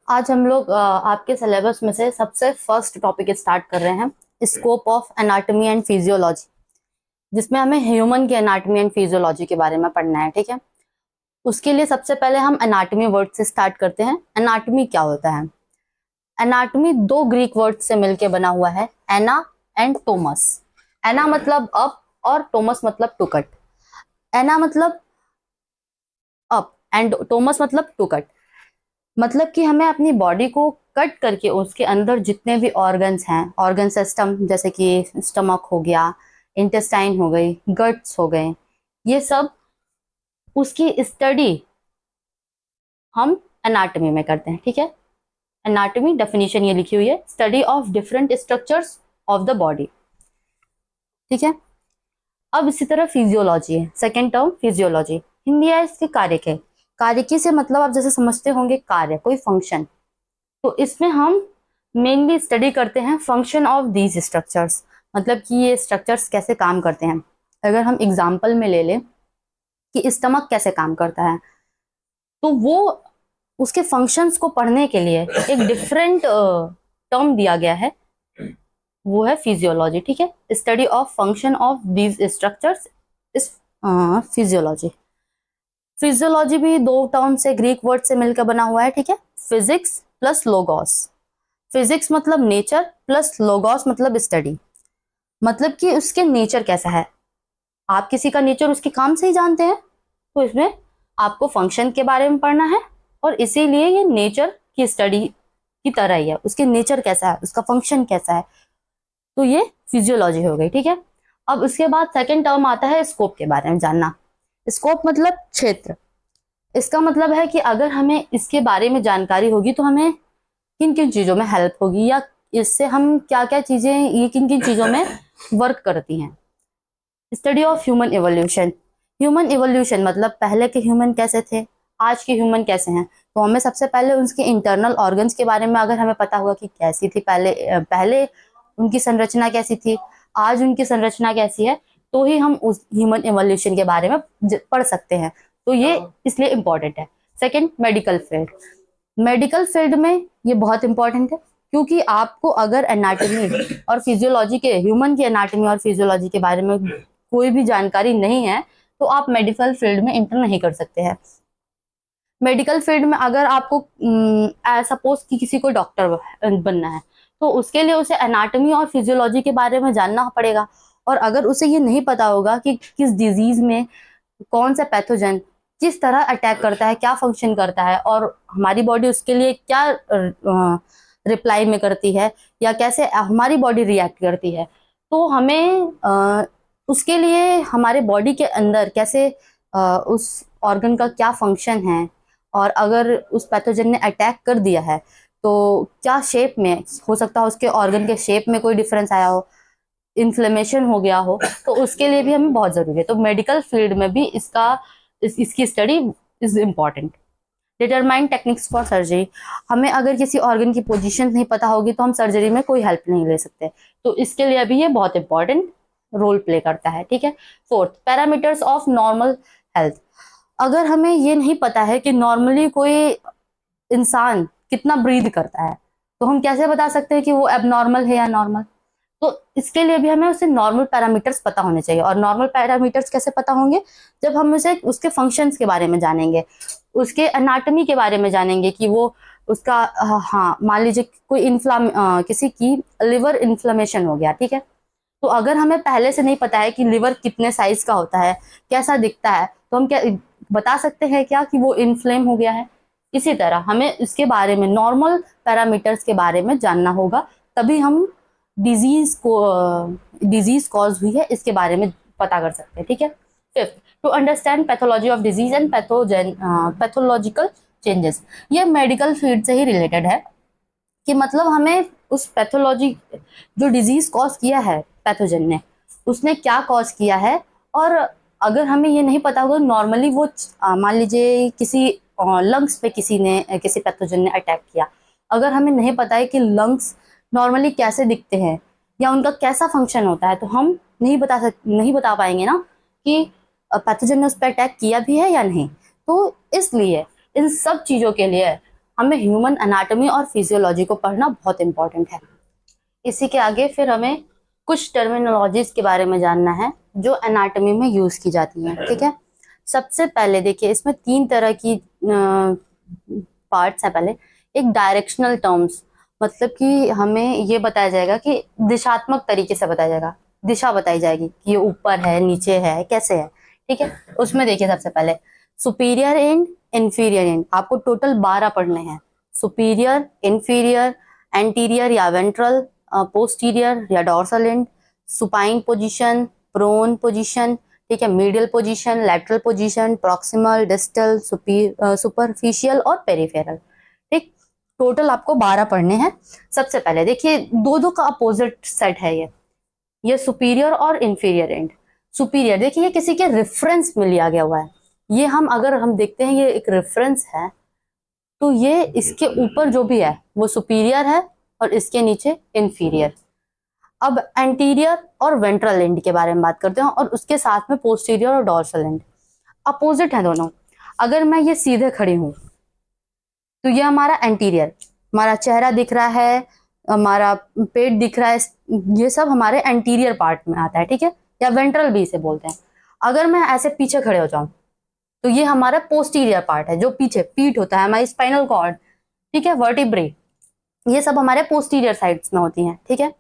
आज हम लोग आपके सिलेबस में से सबसे फर्स्ट टॉपिक स्टार्ट कर रहे हैं, scope of anatomy and physiology, जिसमें हमें ह्यूमन की एनाटॉमी एंड फिजियोलॉजी के बारे में पढ़ना है। ठीक है, उसके लिए सबसे पहले हम एनाटॉमी वर्ड से स्टार्ट करते हैं। एनाटॉमी क्या होता है? एनाटॉमी दो ग्रीक वर्ड से मिलकर बना हुआ है, एना एंड टोमस। एना मतलब अप और टोमस मतलब टू कट। एना मतलब अप एंड टोमस मतलब टू कट। मतलब कि हमें अपनी बॉडी को कट करके उसके अंदर जितने भी ऑर्गन्स हैं, ऑर्गन सिस्टम, जैसे कि स्टमक हो गया, इंटेस्टाइन हो गई, गट्स हो गए, ये सब उसकी स्टडी हम एनाटॉमी में करते हैं। ठीक है, एनाटॉमी डेफिनेशन ये लिखी हुई है, study of different structures of the body. ठीक है, अब इसी तरह फिजियोलॉजी है, सेकेंड टर्म फिजियोलॉजी। हिंदी है इसके कार्यके। कार्यकी से मतलब आप जैसे समझते होंगे कार्य, कोई फंक्शन। तो इसमें हम मेनली स्टडी करते हैं फंक्शन ऑफ दीज स्ट्रक्चर्स, मतलब कि ये स्ट्रक्चर्स कैसे काम करते हैं। अगर हम एग्जाम्पल में ले लें कि स्टमक कैसे काम करता है, तो वो उसके फंक्शंस को पढ़ने के लिए एक डिफरेंट टर्म दिया गया है, वो है फिजियोलॉजी। ठीक है, study of function of these structures इस फिजियोलॉजी। फिजियोलॉजी भी दो टर्म से, ग्रीक वर्ड से मिलकर बना हुआ है। ठीक है, फिजिक्स प्लस लोगोस। फिजिक्स मतलब नेचर प्लस लोगोस मतलब स्टडी, मतलब कि उसके नेचर कैसा है। आप किसी का नेचर उसके काम से ही जानते हैं, तो इसमें आपको फंक्शन के बारे में पढ़ना है, और इसीलिए ये नेचर की स्टडी की तरह ही है। उसके नेचर कैसा है, उसका फंक्शन कैसा है, तो ये फिजियोलॉजी हो गई। ठीक है, अब उसके बाद सेकेंड टर्म आता है स्कोप के बारे में जानना। स्कोप मतलब क्षेत्र। इसका मतलब है कि अगर हमें इसके बारे में जानकारी होगी तो हमें किन किन चीजों में हेल्प होगी, या इससे हम क्या क्या चीजें, ये किन किन चीजों में वर्क करती हैं। Study of human evolution. Human evolution मतलब पहले के ह्यूमन कैसे थे, आज के ह्यूमन कैसे हैं। तो हमें सबसे पहले उसके इंटरनल ऑर्गन्स के बारे में अगर हमें पता होगा कि कैसी थी पहले उनकी संरचना कैसी थी, आज उनकी संरचना कैसी है, तो ही हम उस ह्यूमन इवोल्यूशन के बारे में पढ़ सकते हैं। तो ये इसलिए इम्पोर्टेंट है। Second, medical field. Medical field में ये बहुत इंपॉर्टेंट है, क्योंकि आपको अगर एनाटॉमी और फिजियोलॉजी के, ह्यूमन की एनाटॉमी और फिजियोलॉजी के बारे में कोई भी जानकारी नहीं है, तो आप मेडिकल फील्ड में इंटर नहीं कर सकते हैं। मेडिकल फील्ड में अगर आपको सपोज कि किसी को डॉक्टर बनना है, तो उसके लिए उसे एनाटॉमी और फिजियोलॉजी के बारे में जानना पड़ेगा। और अगर उसे ये नहीं पता होगा कि किस डिजीज में कौन सा पैथोजन किस तरह अटैक करता है, क्या फंक्शन करता है, और हमारी बॉडी उसके लिए क्या रिप्लाई में करती है, या कैसे हमारी बॉडी रिएक्ट करती है, तो हमें उसके लिए हमारे बॉडी के अंदर कैसे उस ऑर्गन का क्या फंक्शन है, और अगर उस पैथोजन ने अटैक कर दिया है तो क्या शेप में हो सकता है, उसके ऑर्गन के शेप में कोई डिफरेंस आया हो, इन्फ्लेमेशन हो गया हो, तो उसके लिए भी हमें बहुत जरूरी है। तो मेडिकल फील्ड में भी इसकी study is important. Determine techniques for surgery. हमें अगर किसी ऑर्गन की पोजीशन नहीं पता होगी तो हम सर्जरी में कोई हेल्प नहीं ले सकते, तो इसके लिए भी ये बहुत इंपॉर्टेंट रोल प्ले करता है। ठीक है, fourth, parameters of normal health. अगर हमें ये नहीं पता है कि नॉर्मली कोई इंसान कितना ब्रीद करता है, तो हम कैसे बता सकते हैं कि वो एबनॉर्मल है या नॉर्मल। तो इसके लिए भी हमें उसे नॉर्मल पैरामीटर्स पता होने चाहिए। और नॉर्मल पैरामीटर्स कैसे पता होंगे? जब हम उसे उसके फंक्शंस के बारे में जानेंगे, उसके एनाटॉमी के बारे में जानेंगे कि वो उसका, हाँ मान लीजिए कोई किसी की लिवर इन्फ्लेमेशन हो गया, ठीक है, तो अगर हमें पहले से नहीं पता है कि लिवर कितने साइज का होता है, कैसा दिखता है, तो हम क्या बता सकते हैं क्या कि वो इन्फ्लेम हो गया है। इसी तरह हमें इसके बारे में, नॉर्मल पैरामीटर्स के बारे में जानना होगा, तभी हम डिजीज कॉज हुई है इसके बारे में पता कर सकते हैं। ठीक है, fifth, to understand pathology of disease and pathological changes. ये मेडिकल फील्ड से ही रिलेटेड है, कि मतलब हमें उस पैथोलॉजी, जो डिजीज कॉज किया है पैथोजन ने, उसने क्या कॉज किया है। और अगर हमें ये नहीं पता होगा, नॉर्मली वो मान लीजिए किसी लंग्स पे किसी पैथोजन ने अटैक किया, अगर हमें नहीं पता है कि लंग्स नॉर्मली कैसे दिखते हैं या उनका कैसा फंक्शन होता है, तो हम नहीं बता पाएंगे ना कि पैथोजन ने उस पर अटैक किया भी है या नहीं। तो इसलिए इन सब चीजों के लिए हमें ह्यूमन एनाटॉमी और फिजियोलॉजी को पढ़ना बहुत इंपॉर्टेंट है। इसी के आगे फिर हमें कुछ टर्मिनोलॉजीज के बारे में जानना है जो एनाटॉमी में यूज की जाती हैं, ठीक है। सबसे पहले देखिए, इसमें 3 तरह की पार्ट्स है। पहले एक डायरेक्शनल टर्म्स, मतलब कि हमें ये बताया जाएगा कि दिशात्मक तरीके से बताया जाएगा, दिशा बताई जाएगी कि ये ऊपर है, नीचे है, कैसे है, ठीक है। उसमें देखिए सबसे पहले सुपीरियर एंड इंफीरियर एंड, आपको टोटल 12 पढ़ने हैं। सुपीरियर, इंफीरियर, एंटीरियर या वेंट्रल, पोस्टीरियर या dorsal and, supine position, prone position, ठीक है, medial position, lateral position, proximal, distal, superficial और पेरिफेरल, ठीक। टोटल आपको 12 पढ़ने हैं। सबसे पहले देखिए, दो का अपोजिट सेट है ये सुपीरियर और इंफीरियर एंड। सुपीरियर देखिए, ये किसी के रेफरेंस में लिया गया हुआ है। ये अगर हम देखते हैं, ये एक रेफरेंस है, तो ये इसके ऊपर जो भी है वो सुपीरियर है और इसके नीचे इंफीरियर। अब एंटीरियर और वेंट्रल एंड के बारे में बात करते हैं और उसके साथ में पोस्टीरियर और डॉर्सल एंड। अपोजिट है दोनों। अगर मैं ये सीधे खड़ी हूं तो ये हमारा एंटीरियर, हमारा चेहरा दिख रहा है, हमारा पेट दिख रहा है, ये सब हमारे एंटीरियर पार्ट में आता है, ठीक है, या वेंट्रल भी इसे बोलते हैं। अगर मैं ऐसे पीछे खड़े हो जाऊं तो ये हमारा पोस्टीरियर पार्ट है, जो पीछे पीठ होता है, हमारी स्पाइनल कॉर्ड, ठीक है, वर्टिब्रे, ये सब हमारे पोस्टीरियर साइड्स में होती हैं, ठीक है।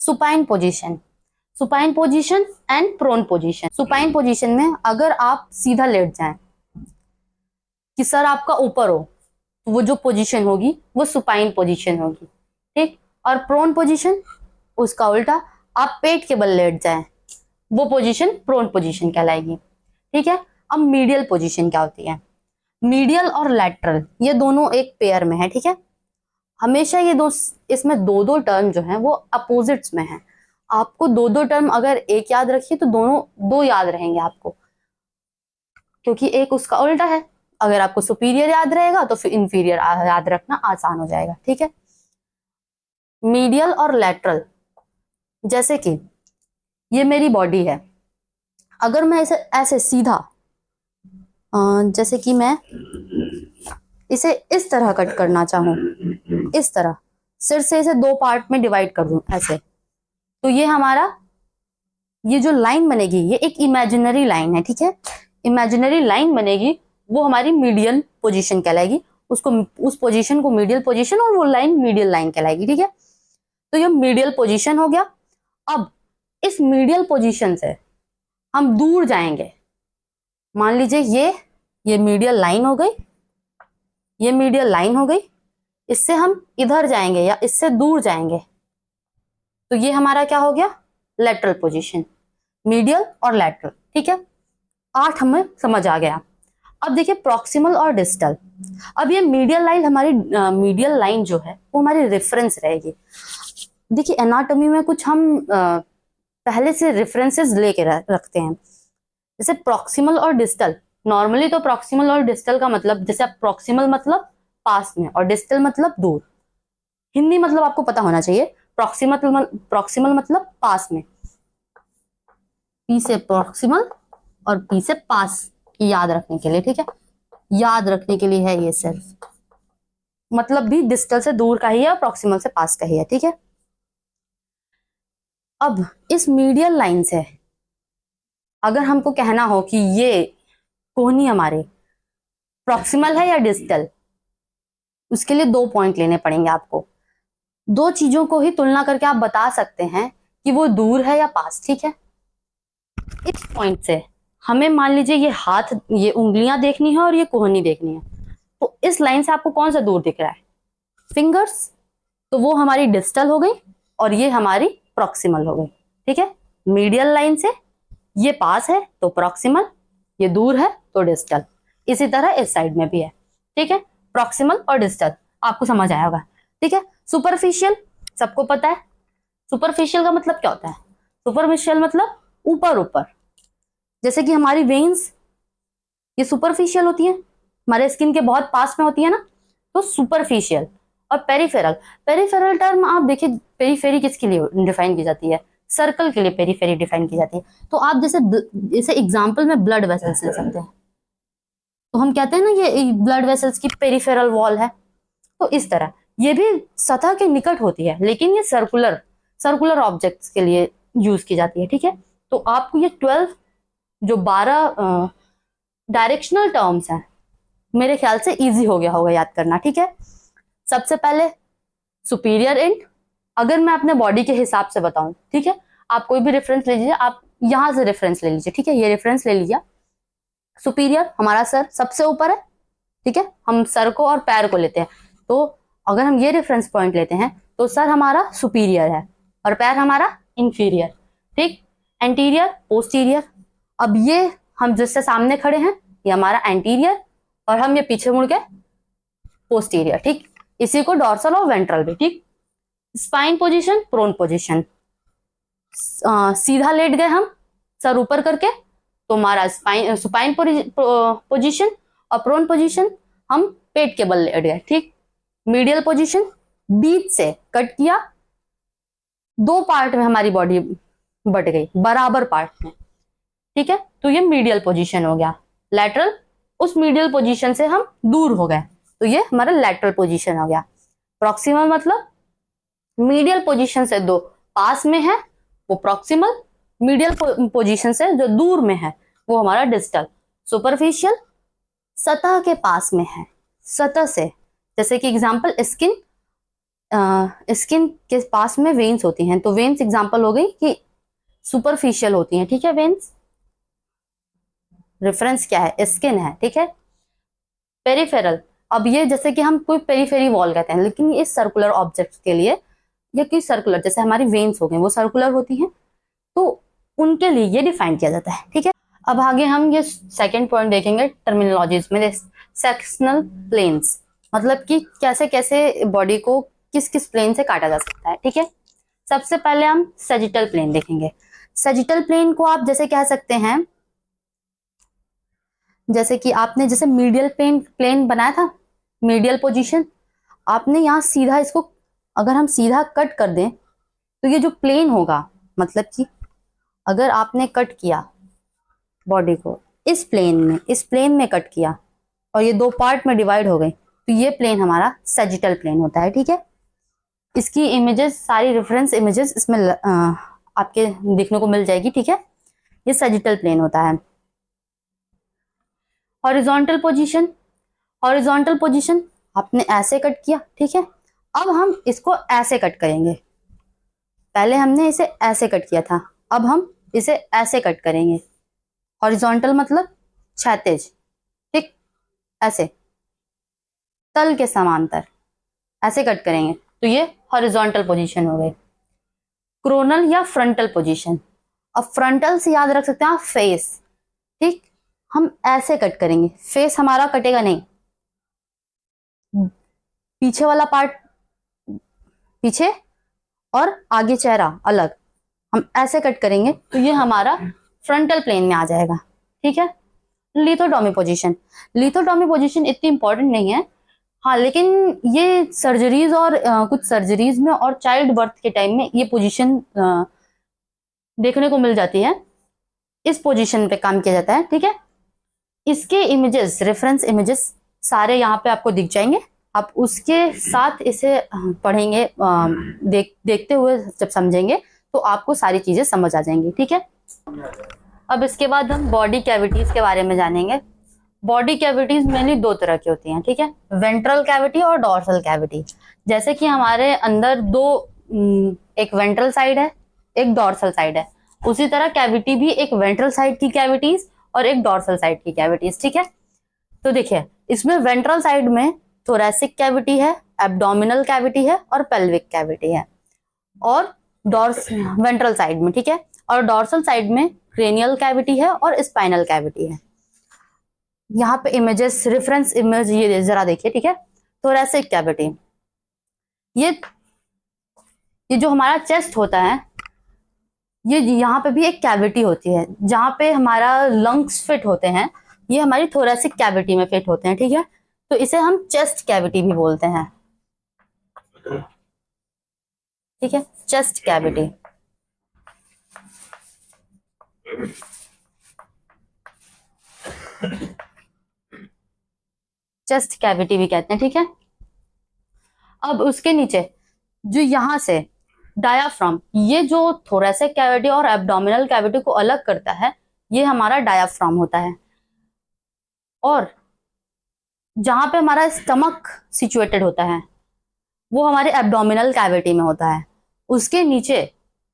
Supine position, supine position and prone position. Supine position में अगर आप सीधा लेट जाएं कि सर आपका ऊपर हो, तो वो जो पोजीशन होगी वो सुपाइन पोजीशन होगी, ठीक। और प्रोन पोजीशन, उसका उल्टा, आप पेट के बल लेट जाएं, वो पोजीशन प्रोन पोजीशन कहलाएगी, ठीक है। अब मीडियल पोजीशन क्या होती है? मीडियल और लैटरल ये दोनों एक पेयर में है, ठीक है। हमेशा ये इसमें दो टर्म जो हैं वो अपोजिट्स में हैं। आपको दो टर्म अगर एक याद रखिए तो दोनों 2 याद रहेंगे आपको, क्योंकि एक उसका उल्टा है। अगर आपको सुपीरियर याद रहेगा तो फिर इंफीरियर याद रखना आसान हो जाएगा, ठीक है। मीडियल और लैटरल, जैसे कि ये मेरी बॉडी है, अगर मैं इसे ऐसे सीधा, जैसे कि मैं इसे इस तरह कट करना चाहूं, इस तरह सिर से इसे 2 पार्ट में डिवाइड कर दूं ऐसे, तो ये हमारा, ये जो लाइन बनेगी ये एक इमेजिनरी लाइन है, ठीक है। इमेजिनरी लाइन बनेगी, वो हमारी मीडियल पोजीशन कहलाएगी। उसको, उस पोजीशन को मीडियल पोजीशन और वो लाइन मीडियल लाइन कहलाएगी, ठीक है। तो ये मीडियल पोजीशन हो गया। अब इस मीडियल पोजीशन से हम दूर जाएंगे। मान लीजिए ये मीडियल लाइन हो गई, ये मीडियल लाइन हो गई, इससे हम इधर जाएंगे या इससे दूर जाएंगे, तो ये हमारा क्या हो गया? लेटरल पोजीशन, मीडियल और लेटरल, ठीक है। 8 हमें समझ आ गया। अब देखिए प्रॉक्सिमल और डिस्टल। अब ये मीडियल लाइन, हमारी मीडियल लाइन जो है वो हमारी रेफरेंस रहेगी। देखिए एनाटॉमी में कुछ हम पहले से रेफरेंसेस लेके रखते हैं, जैसे प्रॉक्सिमल और डिस्टल। नॉर्मली तो प्रॉक्सिमल और डिस्टल का मतलब, जैसे प्रॉक्सिमल मतलब पास में और डिस्टल मतलब दूर। हिंदी मतलब आपको पता होना चाहिए। प्रॉक्सिमल मतलब पास में, पी से प्रॉक्सिमल और पी से पास, याद रखने के लिए, ठीक है, याद रखने के लिए है ये सिर्फ। मतलब भी डिस्टल से दूर का ही है और प्रॉक्सिमल से पास का ही है, ठीक है। अब इस मीडियल लाइन से अगर हमको कहना हो कि ये कोहनी हमारे प्रॉक्सिमल है या डिस्टल, उसके लिए 2 पॉइंट लेने पड़ेंगे आपको। 2 चीजों को ही तुलना करके आप बता सकते हैं कि वो दूर है या पास, ठीक है। इस पॉइंट से हमें, मान लीजिए ये हाथ, ये उंगलियां देखनी है और ये कोहनी देखनी है, तो इस लाइन से आपको कौन सा दूर दिख रहा है? फिंगर्स, तो वो हमारी डिस्टल हो गई और ये हमारी प्रॉक्सिमल हो गई, ठीक है। मीडियल लाइन से ये पास है तो प्रॉक्सिमल, ये दूर है तो डिस्टल। इसी तरह इस साइड में भी है, ठीक है। प्रॉक्सिमल और डिस्टल आपको समझ आया होगा, ठीक है। सुपरफिशियल सबको पता है। सुपरफिशियल का मतलब क्या होता है? सुपरफिशियल मतलब ऊपर ऊपर, जैसे कि हमारी वेन्स ये सुपरफिशियल होती है, हमारे स्किन के बहुत पास में होती है ना, तो सुपरफिशियल। और पेरिफेरल, पेरिफेरल टर्म आप देखिए, पेरीफेरी किसके लिए डिफाइन की जाती है? सर्कल के लिए पेरीफेरी डिफाइन की जाती है। तो आप जैसे एग्जाम्पल में ब्लड वेसल्स ले सकते हैं, तो हम कहते हैं ना ये ब्लड वेसल्स की पेरिफेरल वॉल है। तो इस तरह ये भी सतह के निकट होती है, लेकिन ये सर्कुलर ऑब्जेक्ट्स के लिए यूज की जाती है। ठीक है, तो आपको ये 12 डायरेक्शनल टर्म्स हैं, मेरे ख्याल से इजी हो गया होगा याद करना। ठीक है, सबसे पहले सुपीरियर एंड, अगर मैं अपने बॉडी के हिसाब से बताऊं, ठीक है, आप कोई भी रेफरेंस ले लीजिए, आप यहां से रेफरेंस ले लीजिए। ठीक है, ये रेफरेंस ले लीजिए। सुपीरियर हमारा सर सबसे ऊपर है। ठीक है, हम सर को और पैर को लेते हैं, तो अगर हम ये रेफरेंस पॉइंट लेते हैं तो सर हमारा सुपीरियर है और पैर हमारा इंफीरियर। ठीक, एंटीरियर, पोस्टीरियर, अब ये हम जिससे सामने खड़े हैं ये हमारा एंटीरियर और हम ये पीछे मुड़ के पोस्टीरियर। ठीक, इसी को डॉर्सल और वेंट्रल भी। ठीक, स्पाइन पोजीशन, प्रोन पोजीशन, सीधा लेट गए हम सर ऊपर करके तो हमारा सुपाइन पोजीशन, और प्रोन पोजीशन हम पेट के बल लेट गए। ठीक, मीडियल पोजीशन, बीच से कट किया, 2 पार्ट में हमारी बॉडी बट गई, बराबर पार्ट में। ठीक है, तो ये मीडियल पोजीशन हो गया। लैटरल, उस मीडियल पोजीशन से हम दूर हो गए, तो ये हमारा लैटरल पोजीशन हो गया। प्रॉक्सिमल मतलब मीडियल पोजीशन से 2 पास में है वो प्रॉक्सिमल, मीडियल पोजीशन से जो दूर में है वो हमारा डिस्टल। सुपरफिशियल, सतह के पास में है, सतह से, जैसे कि एग्जांपल स्किन के पास में वेन्स होती हैं, तो वेन्स एग्जांपल हो गई कि सुपरफिशियल होती हैं। ठीक है, वेन्स रेफरेंस क्या है, स्किन है। ठीक है, पेरिफेरल, अब ये जैसे कि हम कोई पेरीफेरी वॉल कहते हैं, लेकिन इस सर्कुलर ऑब्जेक्ट्स के लिए या कोई सर्कुलर, जैसे हमारी वेन्स हो गई वो सर्कुलर होती हैं, तो उनके लिए ये डिफाइन किया जाता है। ठीक है, अब आगे हम ये सेकंड पॉइंट देखेंगे टर्मिनोलॉजीज में, सेक्शनल प्लेन्स, मतलब कि कैसे कैसे बॉडी को किस किस प्लेन से काटा जा सकता है। ठीक है, सबसे पहले हम सजिटल प्लेन देखेंगे। सजिटल प्लेन को आप जैसे कह सकते हैं, जैसे कि आपने जैसे मीडियल प्लेन बनाया था, मीडियल पोजीशन, आपने यहाँ सीधा इसको अगर हम सीधा कट कर दें तो ये जो प्लेन होगा, मतलब कि अगर आपने कट किया बॉडी को इस प्लेन में कट किया और ये 2 पार्ट में डिवाइड हो गए, तो ये प्लेन हमारा सजिटल प्लेन होता है। ठीक है, इसकी इमेजेस, सारी रेफरेंस इमेजेस इसमें आपके देखने को मिल जाएगी। ठीक है, ये सजिटल प्लेन होता है। हॉरिजॉन्टल पोजीशन आपने ऐसे कट किया। ठीक है, अब हम इसको ऐसे कट करेंगे, पहले हमने इसे ऐसे कट किया था, अब हम इसे ऐसे कट करेंगे। हॉरिजॉन्टल मतलब क्षैतिज, ठीक, ऐसे तल के समांतर ऐसे कट करेंगे, तो ये हॉरिजॉन्टल पोजीशन हो गई। क्रोनल या फ्रंटल पोजीशन, अब फ्रंटल से याद रख सकते हैं आप फेस। ठीक, हम ऐसे कट करेंगे, फेस हमारा कटेगा नहीं, पीछे वाला पार्ट पीछे और आगे चेहरा अलग, हम ऐसे कट करेंगे, तो ये हमारा फ्रंटल प्लेन में आ जाएगा। ठीक है, लिथोटॉमी पोजीशन इतनी इंपॉर्टेंट नहीं है, हाँ, लेकिन ये सर्जरीज और कुछ सर्जरीज में और चाइल्ड बर्थ के टाइम में ये पोजीशन देखने को मिल जाती है, इस पोजीशन पे काम किया जाता है। ठीक है, इसके इमेजेस, रेफरेंस इमेजेस सारे यहाँ पे आपको दिख जाएंगे, आप उसके साथ इसे पढ़ेंगे, देखते हुए जब समझेंगे तो आपको सारी चीजें समझ आ जाएंगी। ठीक है, अब इसके बाद हम बॉडी कैविटीज के बारे में जानेंगे। बॉडी कैविटीज मेनली 2 तरह की होती हैं। ठीक है, वेंट्रल कैविटी और डॉर्सल कैविटी। जैसे कि हमारे अंदर 2, एक वेंट्रल साइड है, एक डॉर्सल साइड है, उसी तरह कैविटी भी एक वेंट्रल साइड की कैविटीज और एक डॉर्सल साइड की कैविटीज। ठीक है, तो देखिए इसमें वेंट्रल साइड में थोरैसिक कैविटी है, एब्डोमिनल कैविटी है और पेल्विक कैविटी है, और वेंट्रल साइड में, ठीक है, और डॉर्सल साइड में क्रेनियल कैविटी है और स्पाइनल कैविटी है। यहाँ पे इमेजेस, रेफरेंस इमेज ये जरा देखिए। ठीक है, थोरैसिक कैविटी, ये जो हमारा चेस्ट होता है, ये यहाँ पे भी एक कैविटी होती है जहाँ पे हमारा लंग्स फिट होते हैं, ये हमारी थोरैसिक कैविटी में फिट होते हैं। ठीक है, तो इसे हम चेस्ट कैविटी भी बोलते हैं। ठीक है, चेस्ट कैविटी। चेस्ट कैविटी भी कहते हैं, ठीक है। अब उसके नीचे जो यहां से डायाफ्राम, ये जो थोरेसिक कैविटी और एब्डोमिनल कैविटी को अलग करता है, ये हमारा डायाफ्राम होता है। और जहां पे हमारा स्टमक सिचुएटेड होता है वो हमारे एब्डोमिनल कैविटी में होता है। उसके नीचे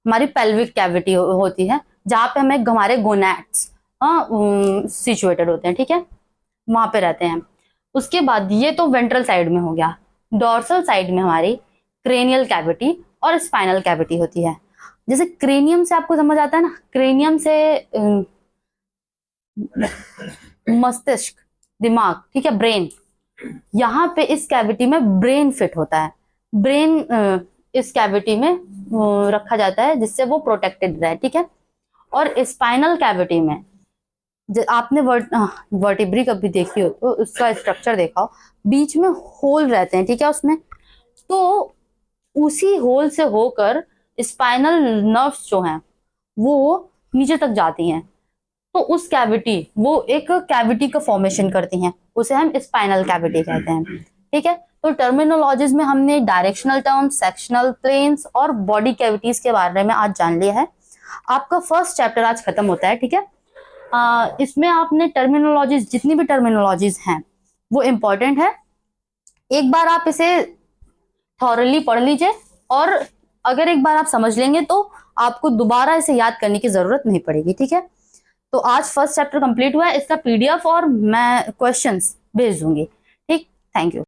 हमारी पेल्विक कैविटी होती है, जहां पे हमें हमारे गोनैड्स सिचुएटेड होते हैं, ठीक है, वहां पे रहते हैं। उसके बाद ये तो वेंट्रल साइड में हो गया। डॉर्सल साइड में हमारी क्रेनियल कैविटी और स्पाइनल कैविटी होती है। जैसे क्रेनियम से आपको समझ आता है ना, क्रेनियम से मस्तिष्क, दिमाग, ठीक है, ब्रेन। यहाँ पे इस कैविटी में ब्रेन फिट होता है। ब्रेन इस कैविटी में रखा जाता है जिससे वो प्रोटेक्टेड रहे, ठीक है। और स्पाइनल कैविटी में आपने वर्टिब्री कभी देखी हो तो उसका स्ट्रक्चर देखा हो, बीच में होल रहते हैं, ठीक है, उसमें। तो उसी होल से होकर स्पाइनल नर्व्स जो हैं वो नीचे तक जाती हैं। तो उस कैविटी, वो एक कैविटी का फॉर्मेशन करती हैं, उसे हम स्पाइनल कैविटी कहते हैं, ठीक है। तो टर्मिनोलॉजीज में हमने डायरेक्शनल टर्म्स, सेक्शनल प्लेन्स और बॉडी कैविटीज के बारे में आज जान लिया है। आपका फर्स्ट चैप्टर आज खत्म होता है, ठीक है। इसमें आपने टर्मिनोलॉजीज, जितनी भी टर्मिनोलॉजीज हैं वो इम्पोर्टेंट है। एक बार आप इसे थॉरली पढ़ लीजिए, और अगर एक बार आप समझ लेंगे तो आपको दोबारा इसे याद करने की जरूरत नहीं पड़ेगी, ठीक है। तो आज फर्स्ट चैप्टर कंप्लीट हुआ है। इसका PDF और मैं क्वेश्चंस भेज दूंगी, ठीक। Thank you.